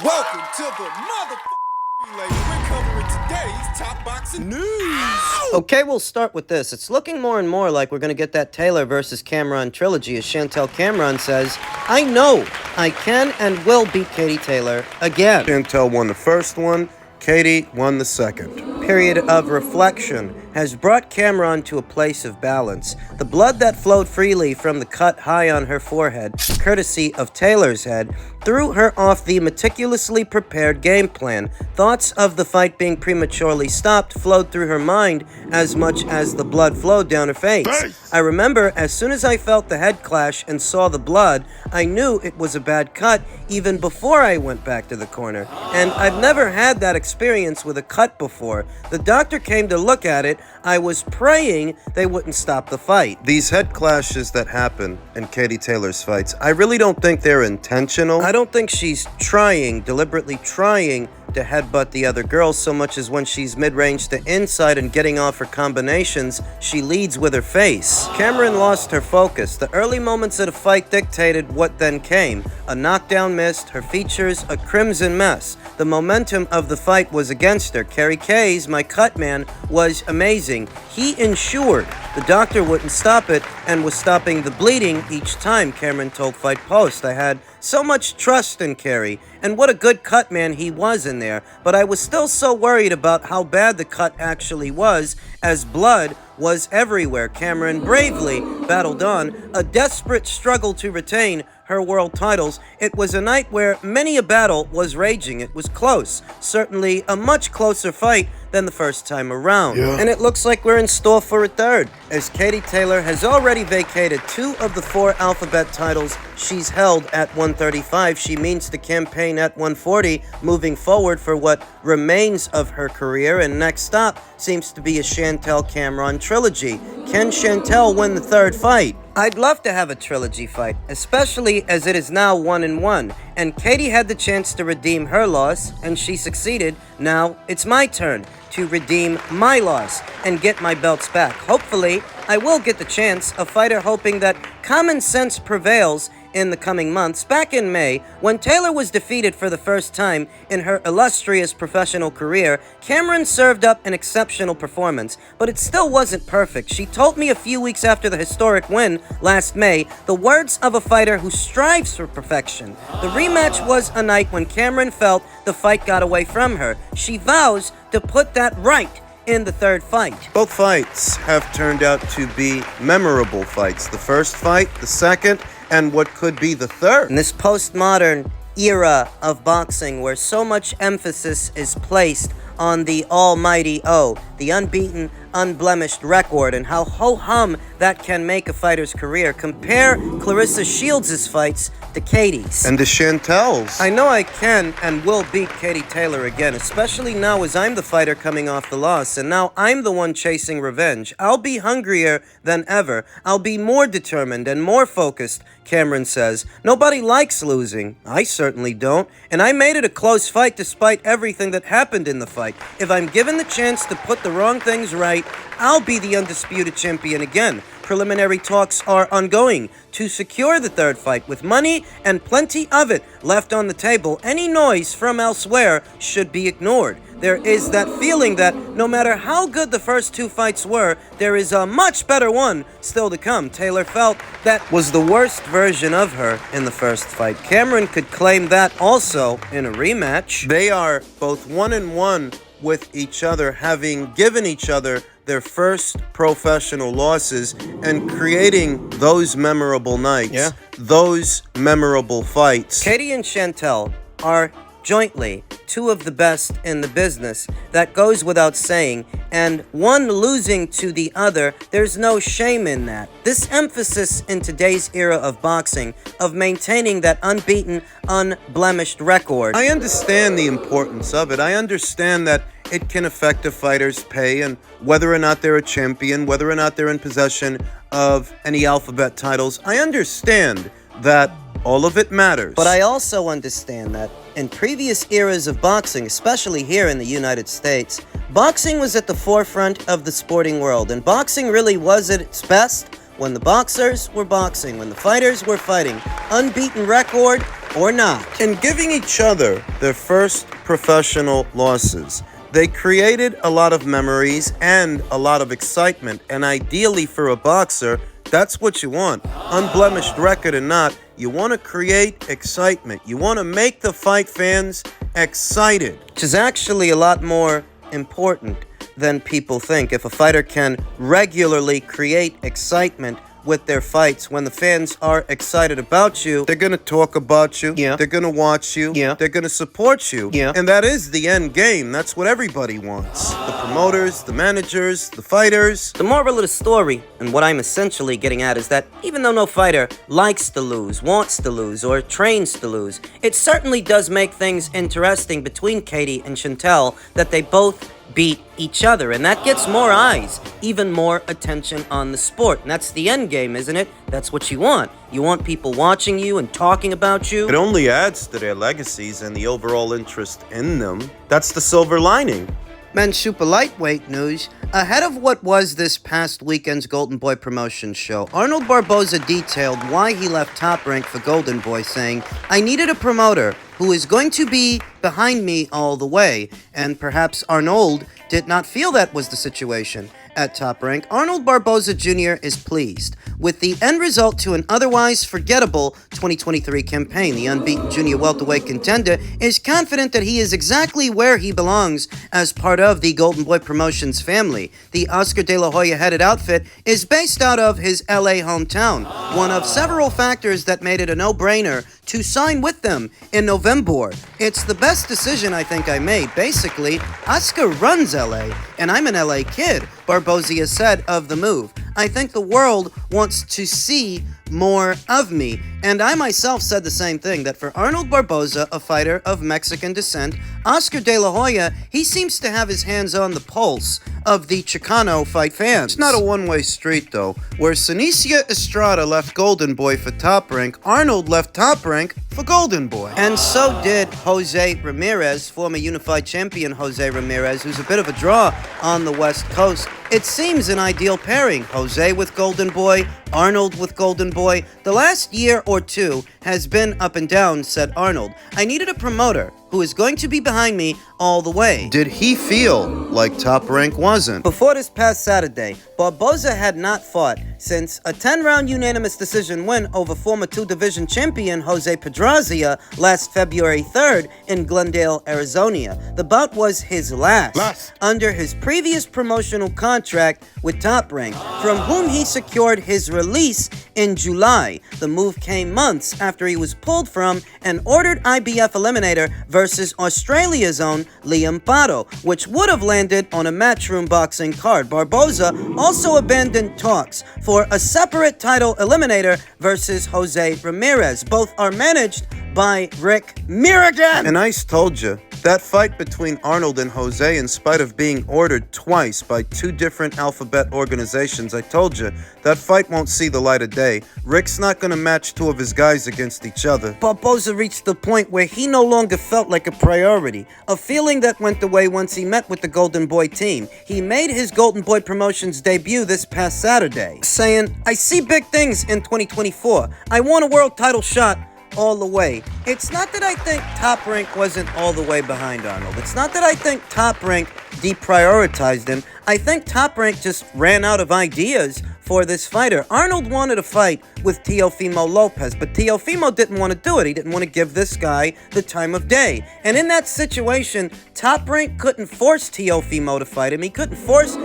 Welcome to the motherfucking relay. We're covering today's top boxing news. Okay, we'll start with this. It's looking more and more like we're going to get that Taylor versus Cameron trilogy, as Chantel Cameron says, I know I can and will beat Katie Taylor again. Chantel won the first one, Katie won the second. Period of reflection has brought Cameron to a place of balance. The blood that flowed freely from the cut high on her forehead, courtesy of Taylor's head, threw her off the meticulously prepared game plan. Thoughts of the fight being prematurely stopped flowed through her mind as much as the blood flowed down her face. I remember as soon as I felt the head clash and saw the blood, I knew it was a bad cut even before I went back to the corner. And I've never had that experience with a cut before. The doctor came to look at it. I was praying they wouldn't stop the fight. These head clashes that happen in Katie Taylor's fights, I really don't think they're intentional. I don't think she's deliberately trying to headbutt the other girl so much as when she's mid-range to inside and getting off her combinations, she leads with her face. Cameron lost her focus. The early moments of the fight dictated what then came. A knockdown missed, her features a crimson mess. The momentum of the fight was against her. Kerry Kayes, my cut man, was amazing. He ensured the doctor wouldn't stop it and was stopping the bleeding each time, Cameron told Fight Post. I had so much trust in Kerry, and what a good cut man he was in there, but I was still so worried about how bad the cut actually was, as blood was everywhere. Cameron bravely battled on, a desperate struggle to retain her world titles. It was a night where many a battle was raging. It was close, certainly a much closer fight than the first time around. And it looks like we're in store for a third, as Katie Taylor has already vacated 2 of the 4 alphabet titles she's held at 135. She means to campaign at 140 moving forward for what remains of her career, and next stop seems to be a Chantel Cameron trilogy. Can Chantel win the third fight? I'd love to have a trilogy fight, especially as it is now 1-1, and Katie had the chance to redeem her loss, and she succeeded. Now it's my turn to redeem my loss and get my belts back. Hopefully, I will get the chance, a fighter hoping that common sense prevails in the coming months. Back in May, when Taylor was defeated for the first time in her illustrious professional career, Cameron served up an exceptional performance, but it still wasn't perfect. She told me a few weeks after the historic win last May, the words of a fighter who strives for perfection. The rematch was a night when Cameron felt the fight got away from her. She vows to put that right in the third fight. Both fights have turned out to be memorable fights. The first fight, the second, and what could be the third. In this postmodern era of boxing where so much emphasis is placed on the almighty O, the unbeaten, unblemished record, and how ho-hum that can make a fighter's career, compare Clarissa Shields' fights to Katie's. And to Chantel's. I know I can and will beat Katie Taylor again, especially now as I'm the fighter coming off the loss, and now I'm the one chasing revenge. I'll be hungrier than ever. I'll be more determined and more focused, Cameron says. Nobody likes losing. I certainly don't. And I made it a close fight despite everything that happened in the fight. If I'm given the chance to put the wrong things right, I'll be the undisputed champion again. Preliminary talks are ongoing to secure the third fight. With money and plenty of it left on the table, any noise from elsewhere should be ignored. There is that feeling that no matter how good the first 2 fights were, there is a much better one still to come. Taylor felt that was the worst version of her in the first fight. Cameron could claim that also in a rematch. They are both 1-1 with each other, having given each other their first professional losses and creating those memorable nights, those memorable fights. Katie and Chantel are jointly 2 of the best in the business. That goes without saying, and one losing to the other, there's no shame in that. This emphasis in today's era of boxing, of maintaining that unbeaten, unblemished record. I understand the importance of it. I understand that it can affect a fighter's pay and whether or not they're a champion, whether or not they're in possession of any alphabet titles. I understand that all of it matters. But I also understand that in previous eras of boxing, especially here in the United States, boxing was at the forefront of the sporting world, and boxing really was at its best when the boxers were boxing, when the fighters were fighting. Unbeaten record, or not. In giving each other their first professional losses, they created a lot of memories and a lot of excitement, and ideally for a boxer, that's what you want. Unblemished record or not, you want to create excitement. You want to make the fight fans excited. Which is actually a lot more important than people think. If a fighter can regularly create excitement with their fights, when the fans are excited about you, they're going to talk about you. Yeah. They're going to watch you. Yeah. They're going to support you. Yeah. And that is the end game. That's what everybody wants. The promoters, the managers, the fighters. The moral of the story, and what I'm essentially getting at, is that even though no fighter likes to lose, wants to lose, or trains to lose, it certainly does make things interesting between Katie and Chantel that they both beat each other, and that gets more eyes, even more attention on the sport. And that's the end game, isn't it? That's what you want. You want people watching you and talking about you. It only adds to their legacies and the overall interest in them. That's the silver lining. Men's super lightweight news. Ahead of what was this past weekend's Golden Boy promotion show, Arnold Barboza detailed why he left Top Rank for Golden Boy, saying, "I needed a promoter who is going to be behind me all the way." And perhaps Arnold did not feel that was the situation at Top Rank. Arnold Barboza Jr. is pleased with the end result to an otherwise forgettable 2023 campaign. The unbeaten junior welterweight contender is confident that he is exactly where he belongs as part of the Golden Boy Promotions family. The Oscar De La Hoya-headed outfit is based out of his LA hometown, one of several factors that made it a no-brainer to sign with them in November. It's the best decision I think I made. Basically, Oscar runs LA, and I'm an LA kid, Barboza said of the move. I think the world wants to see more of me. And I myself said the same thing, that for Arnold Barboza, a fighter of Mexican descent, Oscar De La Hoya, he seems to have his hands on the pulse of the Chicano fight fans. It's not a one-way street, though. Where Sinicia Estrada left Golden Boy for Top Rank, Arnold left Top Rank for Golden Boy. And so did Jose Ramirez, former unified champion Jose Ramirez, who's a bit of a draw on the West Coast. It seems an ideal pairing, Jose with Golden Boy, Arnold with Golden Boy. The last year or two has been up and down, said Arnold. I needed a promoter who is going to be behind me all the way. Did he feel like Top Rank wasn't? Before this past Saturday, Barboza had not fought since a 10-round unanimous decision win over former two-division champion Jose Pedrazia last February 3rd in Glendale, Arizona. The bout was his last under his previous promotional contract with Top Rank, from whom he secured his release in July. The move came months after he was pulled from an ordered IBF eliminator versus Australia's own Liam Pato, which would have landed on a matchroom boxing card. Barboza also abandoned talks for a separate title eliminator versus Jose Ramirez. Both are managed by Rick Mirrigan. And Ice told you, that fight between Arnold and Jose, in spite of being ordered twice by two different alphabet organizations, I told you, that fight won't see the light of day. Rick's not going to match two of his guys against each other. Barboza reached the point where he no longer felt like a priority, a feeling that went away once he met with the Golden Boy team. He made his Golden Boy Promotions debut this past Saturday, saying, "I see big things in 2024. I want a world title shot all the way." It's not that I think Top Rank wasn't all the way behind Arnold. It's not that I think Top Rank deprioritized him. I think Top Rank just ran out of ideas for this fighter. Arnold wanted a fight with Teofimo Lopez, but Teofimo didn't want to do it. He didn't want to give this guy the time of day. And in that situation, Top Rank couldn't force Teofimo to fight him. He couldn't force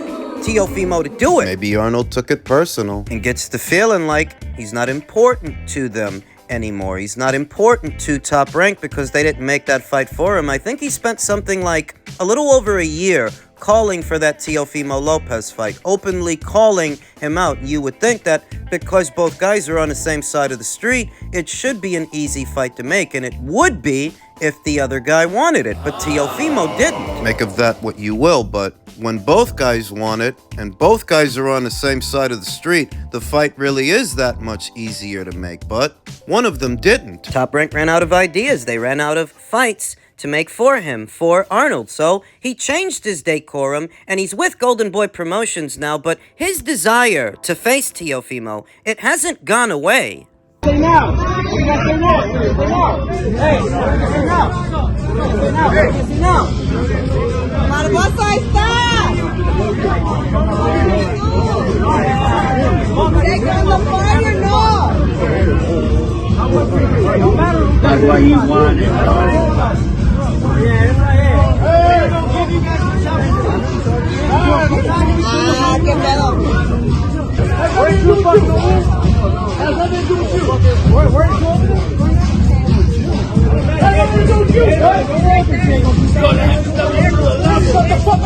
Teofimo to do it. Maybe Arnold took it personal and gets the feeling like he's not important to them anymore. He's not important to Top Rank because they didn't make that fight for him. I think he spent something like a little over a year calling for that Teofimo Lopez fight, openly calling him out. You would think that because both guys are on the same side of the street, it should be an easy fight to make, and it would be if the other guy wanted it, but Teofimo didn't. Make of that what you will, but when both guys want it, and both guys are on the same side of the street, the fight really is that much easier to make, but one of them didn't. Top Rank ran out of ideas. They ran out of fights to make for him, for Arnold. So he changed his decorum, and he's with Golden Boy Promotions now, but his desire to face Teofimo, it hasn't gone away. Say now. Say now. Say now. Hey, say now. Say now. Say now. Barboza está. Take on the fire, no. That's why he won it. Ah, qué pedo. Where's your fucking has nothing to do with you. Where's Shut the fuck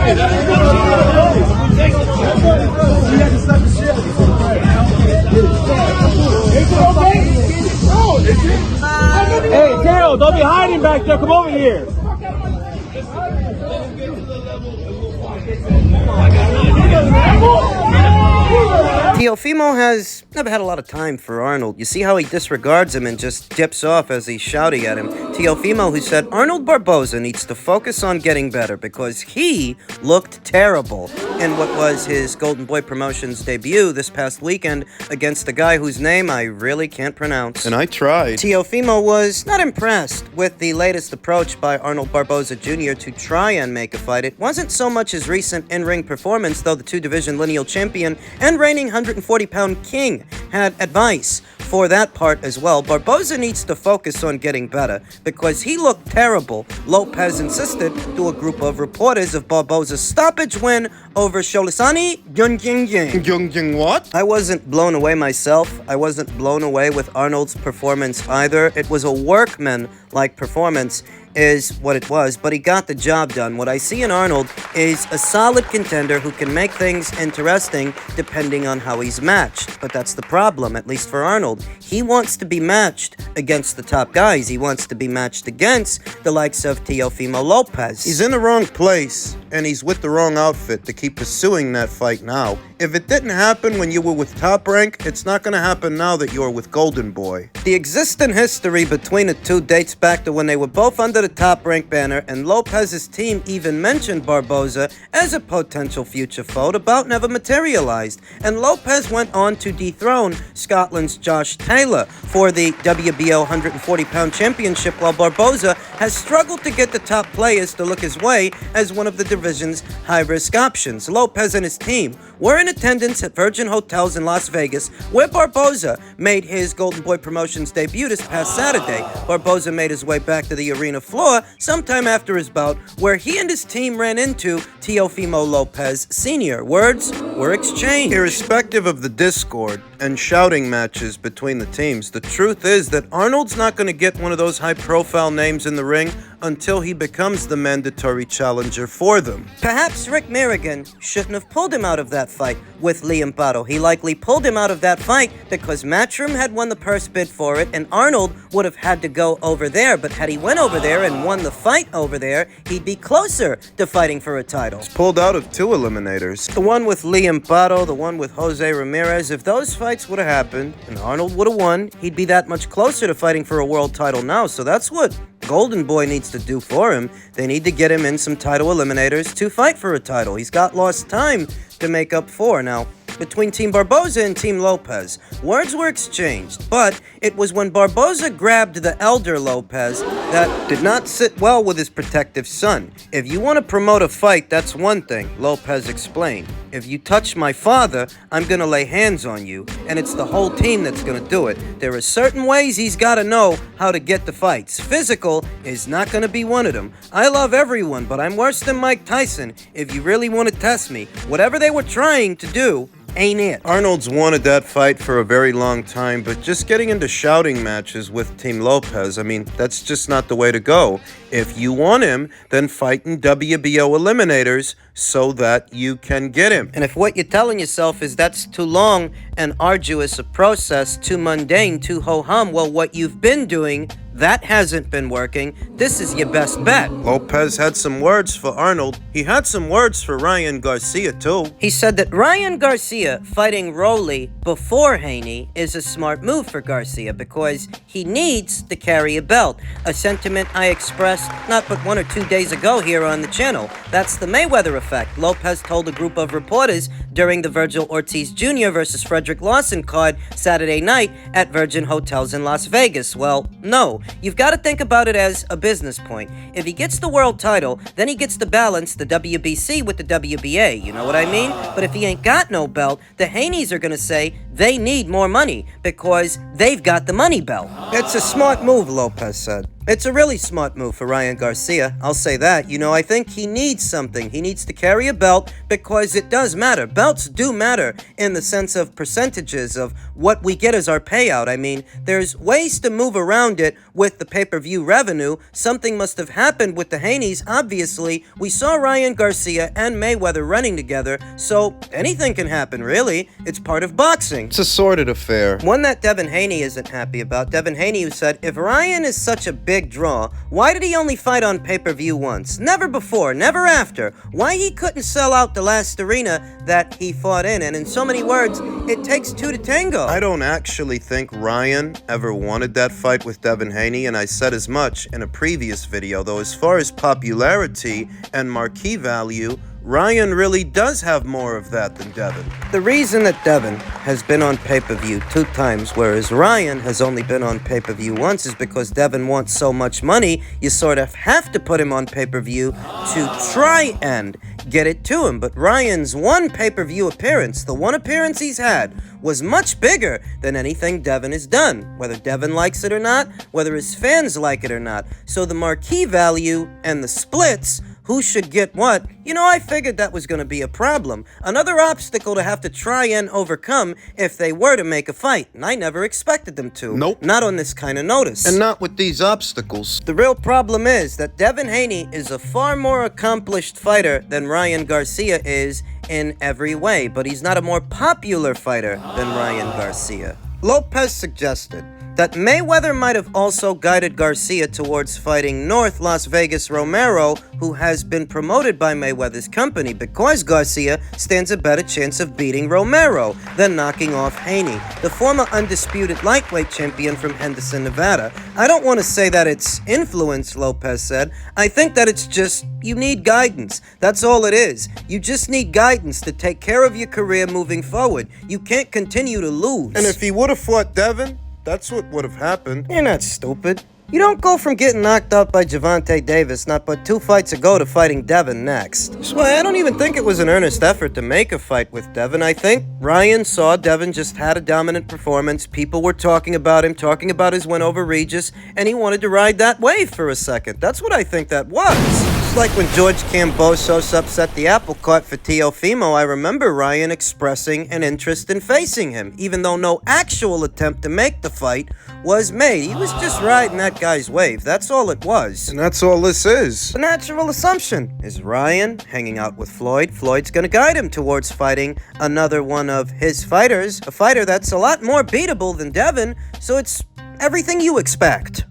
Hey, Teo, don't be hiding back there. Come over here. Teofimo has never had a lot of time for Arnold. You see how he disregards him and just dips off as he's shouting at him. Teofimo, who said Arnold Barboza needs to focus on getting better because he looked terrible in what was his Golden Boy Promotions debut this past weekend against a guy whose name I really can't pronounce. And I tried. Teofimo was not impressed with the latest approach by Arnold Barboza Jr. to try and make a fight. It wasn't so much his recent in-ring performance, though the two-division lineal champion and reigning 140-pound king had advice for that part as well. Barboza needs to focus on getting better because he looked terrible. Lopez insisted to a group of reporters of Barboza's stoppage win over Sholisani Gyungying. What? I wasn't blown away myself. I wasn't blown away with Arnold's performance either. It was a workman-like performance is what it was, but he got the job done. What I see in Arnold is a solid contender who can make things interesting depending on how he's matched. But that's the problem, at least for Arnold. He wants to be matched against the top guys. He wants to be matched against the likes of Teofimo Lopez. He's in the wrong place, and he's with the wrong outfit to keep pursuing that fight now. If it didn't happen when you were with Top Rank, it's not gonna happen now that you're with Golden Boy. The existing history between the two dates back to when they were both under the Top Rank banner, and Lopez's team even mentioned Barboza as a potential future foe. The bout never materialized, and Lopez went on to dethrone Scotland's Josh Taylor for the WBO 140-pound championship, while Barboza has struggled to get the top players to look his way as one of the division's high-risk options. Lopez and his team were in attendance at Virgin Hotels in Las Vegas, where Barboza made his Golden Boy Promotions debut this past Saturday. Barboza made his way back to the arena floor sometime after his bout, where he and his team ran into Teofimo Lopez Sr. Words were exchanged. Irrespective of the discord and shouting matches between the teams, the truth is that Arnold's not going to get one of those high-profile names in the ring until he becomes the mandatory challenger for them. Perhaps Rick Merrigan shouldn't have pulled him out of that fight with Liam Botto. He likely pulled him out of that fight because Matchroom had won the purse bid for it, and Arnold would have had to go over there. But had he went over there and won the fight over there, he'd be closer to fighting for a title. He's pulled out of 2 eliminators. The one with Liam Botto, the one with Jose Ramirez, if those fights would have happened and Arnold would have won, he'd be that much closer to fighting for a world title now. So that's what Golden Boy needs to do for him. They need to get him in some title eliminators to fight for a title. He's got lost time to make up for. Now, between Team Barboza and Team Lopez, words were exchanged, but it was when Barboza grabbed the elder Lopez that did not sit well with his protective son. If you want to promote a fight, that's one thing, Lopez explained. If you touch my father, I'm going to lay hands on you, and it's the whole team that's going to do it. There are certain ways he's got to know how to get the fights. Physical is not going to be one of them. I love everyone, but I'm worse than Mike Tyson. If you really want to test me, whatever they were trying to do ain't it. Arnold's wanted that fight for a very long time, but just getting into shouting matches with Team Lopez, I mean, that's just not the way to go. If you want him, then fight in WBO eliminators so that you can get him. And if what you're telling yourself is that's too long and arduous a process, too mundane, too ho-hum, well, what you've been doing, that hasn't been working. This is your best bet. Lopez had some words for Arnold. He had some words for Ryan Garcia, too. He said that Ryan Garcia fighting Rowley before Haney is a smart move for Garcia because he needs to carry a belt. A sentiment I expressed not but 1 or 2 days ago here on the channel. That's the Mayweather effect. effect, Lopez told a group of reporters during the Virgil Ortiz Jr. versus Frederick Lawson card Saturday night at Virgin Hotels in Las Vegas. Well, no. You've got to think about it as a business point. If he gets the world title, then he gets to balance the WBC with the WBA, you know what I mean? But if he ain't got no belt, the Haneys are gonna say they need more money because they've got the money belt. It's a smart move, Lopez said. It's a really smart move for Ryan Garcia, I'll say that. You know, I think he needs something. He needs to carry a belt because it does matter. Belts do matter in the sense of percentages of what we get as our payout. I mean, there's ways to move around it with the pay-per-view revenue. Something must have happened with the Haneys. Obviously, we saw Ryan Garcia and Mayweather running together, so anything can happen, really. It's part of boxing. It's a sordid affair. One that Devin Haney isn't happy about. Devin Haney, who said, if Ryan is such a big draw, why did he only fight on pay-per-view once? Never before, never after. Why he couldn't sell out the last arena that he fought in? And in so many words, it takes two to tango. I don't actually think Ryan ever wanted that fight with Devin Haney, and I said as much in a previous video, though as far as popularity and marquee value, Ryan really does have more of that than Devin. The reason that Devin has been on pay-per-view 2 times, whereas Ryan has only been on pay-per-view once, is because Devin wants so much money, you sort of have to put him on pay-per-view to try and get it to him. But Ryan's one pay-per-view appearance, the one appearance he's had, was much bigger than anything Devin has done, whether Devin likes it or not, whether his fans like it or not. So the marquee value and the splits, who should get what? You know, I figured that was going to be a problem. Another obstacle to have to try and overcome if they were to make a fight. And I never expected them to. Nope. Not on this kind of notice. And not with these obstacles. The real problem is that Devin Haney is a far more accomplished fighter than Ryan Garcia is in every way. But he's not a more popular fighter than Ryan Garcia. Lopez suggested that Mayweather might have also guided Garcia towards fighting North Las Vegas Romero, who has been promoted by Mayweather's company, because Garcia stands a better chance of beating Romero than knocking off Haney, the former undisputed lightweight champion from Henderson, Nevada. I don't want to say that it's influence, Lopez said. I think that it's just, you need guidance. That's all it is. You just need guidance to take care of your career moving forward. You can't continue to lose. And if he would have fought Devin, that's what would have happened. You're not stupid. You don't go from getting knocked out by Gervonta Davis not but 2 fights ago to fighting Devin next. That's why I don't even think it was an earnest effort to make a fight with Devin. I think Ryan saw Devin just had a dominant performance. People were talking about him, talking about his win over Regis, and he wanted to ride that wave for a second. That's what I think that was. It's like when George Kambosos upset the apple cart for Teofimo. I remember Ryan expressing an interest in facing him, even though no actual attempt to make the fight was made. He was just riding that guy's wave. That's all it was. And that's all this is. The natural assumption is Ryan hanging out with Floyd. Floyd's gonna guide him towards fighting another one of his fighters, a fighter that's a lot more beatable than Devin, so it's everything you expect.